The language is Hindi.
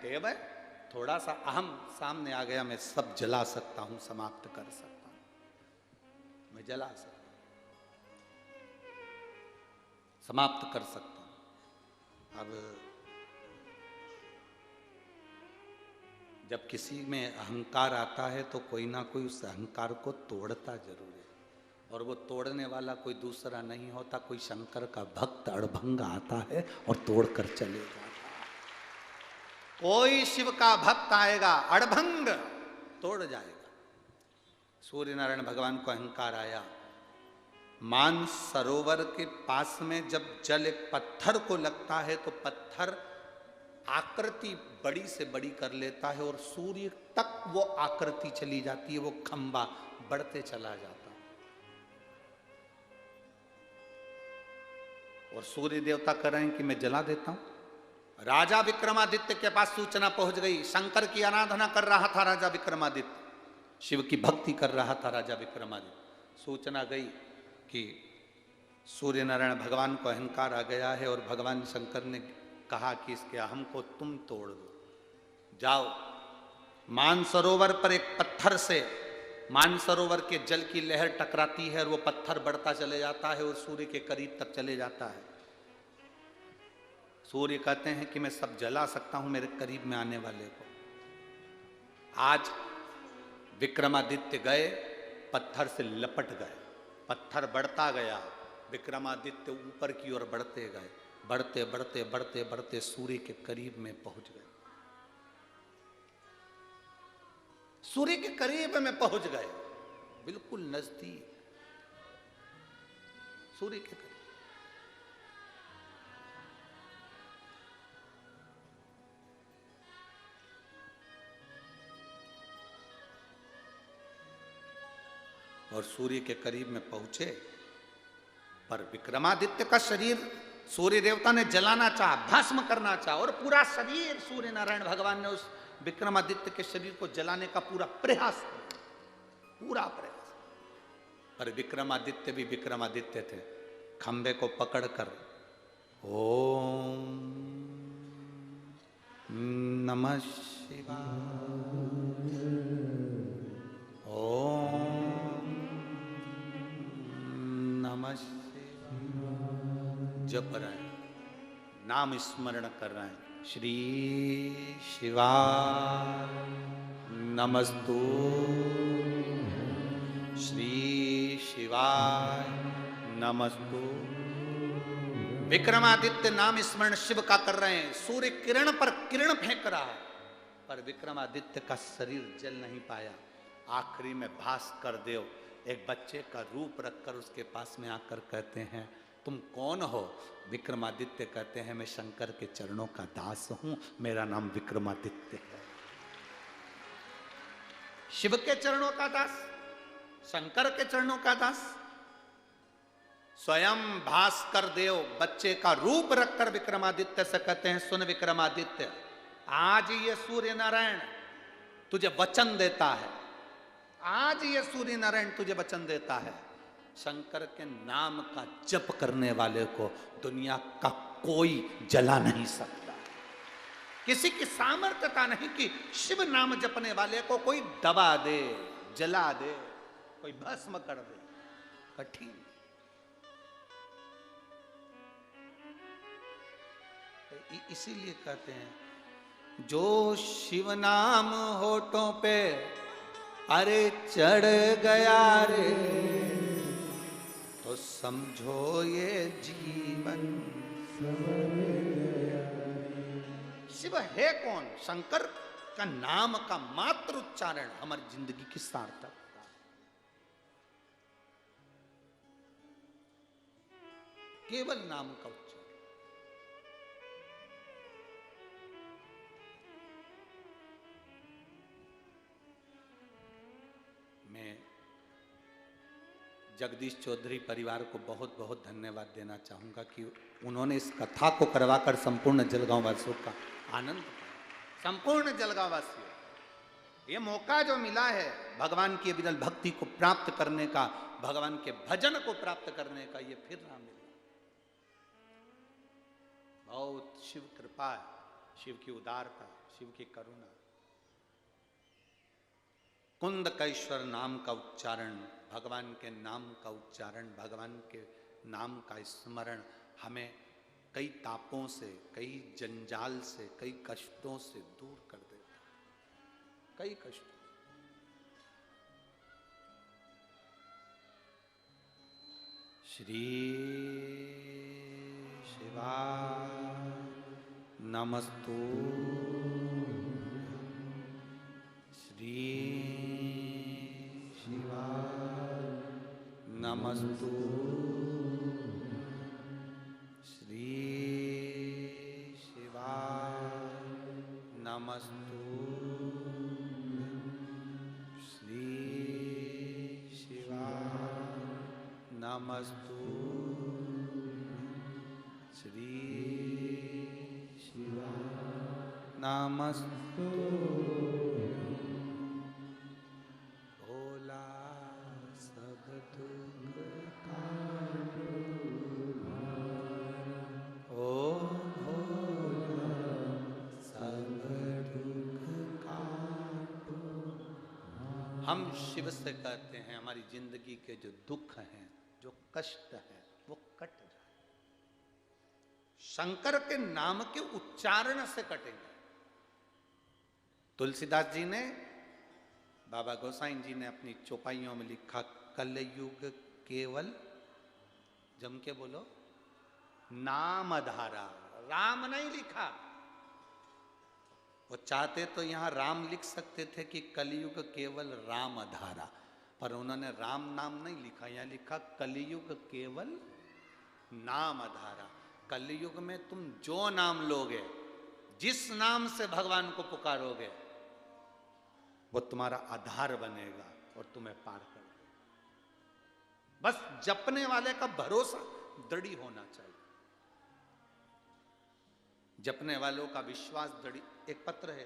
केवल थोड़ा सा अहम सामने आ गया, मैं सब जला सकता हूं, समाप्त कर सकता हूं, मैं जला सकता हूं, समाप्त कर सकता हूं। अब जब किसी में अहंकार आता है तो कोई ना कोई उस अहंकार को तोड़ता जरूर है, और वो तोड़ने वाला कोई दूसरा नहीं होता, कोई शंकर का भक्त अड़भंग आता है और तोड़कर चले जाता है। कोई शिव का भक्त आएगा अड़भंग तोड़ जाएगा। सूर्य नारायण भगवान को अहंकार आया, मान सरोवर के पास में जब जल एक पत्थर को लगता है तो पत्थर आकृति बड़ी से बड़ी कर लेता है और सूर्य तक वो आकृति चली जाती है, वो खंबा बढ़ते चला जाता है। और सूर्य देवता कह रहे हैं कि मैं जला देता हूं। राजा विक्रमादित्य के पास सूचना पहुंच गई, शंकर की आराधना कर रहा था राजा विक्रमादित्य, शिव की भक्ति कर रहा था राजा विक्रमादित्य। सूचना गई कि सूर्य नारायण भगवान को अहंकार आ गया है और भगवान शंकर ने कहा कि इसके अहम को तुम तोड़ दो, जाओ मानसरोवर पर एक पत्थर से मानसरोवर के जल की लहर टकराती है और वो पत्थर बढ़ता चले जाता है और सूर्य के करीब तक चले जाता है। सूर्य कहते हैं कि मैं सब जला सकता हूं मेरे करीब में आने वाले को। आज विक्रमादित्य गए, पत्थर से लपट गए, पत्थर बढ़ता गया, विक्रमादित्य ऊपर की ओर बढ़ते गए, बढ़ते बढ़ते बढ़ते बढ़ते सूर्य के करीब में पहुंच गए, सूर्य के करीब में पहुंच गए, बिल्कुल नजदीक सूर्य के करीब। और सूर्य के करीब में पहुंचे, पर विक्रमादित्य का शरीर सूर्य देवता ने जलाना चाहा, भस्म करना चाहा, और पूरा शरीर सूर्य नारायण भगवान ने उस विक्रमादित्य के शरीर को जलाने का पूरा प्रयास किया, पूरा प्रयास। पर विक्रमादित्य भी विक्रमादित्य थे, खंबे को पकड़कर ओम नमः शिवाय, ओम नमः जप रहे हैं, नाम स्मरण कर रहे हैं, श्री शिवाय नमस्तु, श्री शिवाय नमस्तु। विक्रमादित्य नाम स्मरण शिव का कर रहे हैं, सूर्य किरण पर किरण फेंक रहा है, पर विक्रमादित्य का शरीर जल नहीं पाया। आखिरी में भास्कर देव एक बच्चे का रूप रखकर उसके पास में आकर कहते हैं, तुम कौन हो? विक्रमादित्य कहते हैं, मैं शंकर के चरणों का दास हूं, मेरा नाम विक्रमादित्य है। शिव के चरणों का दास, शंकर के चरणों का दास। स्वयं भास्कर देव बच्चे का रूप रखकर विक्रमादित्य से कहते हैं, सुन विक्रमादित्य, आज ये सूर्य नारायण तुझे वचन देता है, आज ये सूर्य नारायण तुझे वचन देता है, शंकर के नाम का जप करने वाले को दुनिया का कोई जला नहीं सकता। किसी की सामर्थ्यता नहीं कि शिव नाम जपने वाले को कोई दबा दे, जला दे, कोई भस्म कर दे, कठिन। इसीलिए कहते हैं, जो शिव नाम होठों पे अरे चढ़ गया रे, तो समझो ये जीवन सवर गया। शिव है कौन? शंकर का नाम का मात्र उच्चारण हमारी जिंदगी की सार्थकता। केवल नाम का उच्चारण। मैं जगदीश चौधरी परिवार को बहुत बहुत धन्यवाद देना चाहूँगा कि उन्होंने इस कथा को करवाकर संपूर्ण जलगांव वासियों का आनंद, संपूर्ण जलगांव वासियों, ये मौका जो मिला है भगवान की विरल भक्ति को प्राप्त करने का, भगवान के भजन को प्राप्त करने का, ये फिर ना मिला। बहुत शिव कृपा है, शिव की उदारता, शिव की करुणा। कुंदकेश्वर नाम का उच्चारण, भगवान के नाम का उच्चारण, भगवान के नाम का स्मरण हमें कई तापों से, कई जंजाल से, कई कष्टों से दूर कर देता है, कई कष्टों। श्री शिवाय नमस्तु, श्री शिवाय नमस्तु, श्री शिवाय नमस्तु, श्री शिवाय नमस्तु, श्री शिवाय नमस्तु। भोला सब दुख काटो, ओ भोला सब दुख काटो। हम शिव से कहते हैं हमारी जिंदगी के जो दुख हैं, जो कष्ट है, वो कट जाए। शंकर के नाम के उच्चारण से कटेंगे। तुलसीदास जी ने, बाबा गोसाई जी ने अपनी चौपाइयों में लिखा, कलयुग केवल, जम के बोलो, नाम धारा। राम नहीं लिखा। वो चाहते तो यहां राम लिख सकते थे कि कलयुग केवल राम धारा, पर उन्होंने राम नाम नहीं लिखा, यहां लिखा कलयुग केवल नाम धारा। कलयुग में तुम जो नाम लोगे, जिस नाम से भगवान को पुकारोगे, वो तुम्हारा आधार बनेगा और तुम्हें पार कर देगा। बस जपने वाले का भरोसा दृढ़ होना चाहिए, जपने वालों का विश्वास दृढ़। एक पत्र है,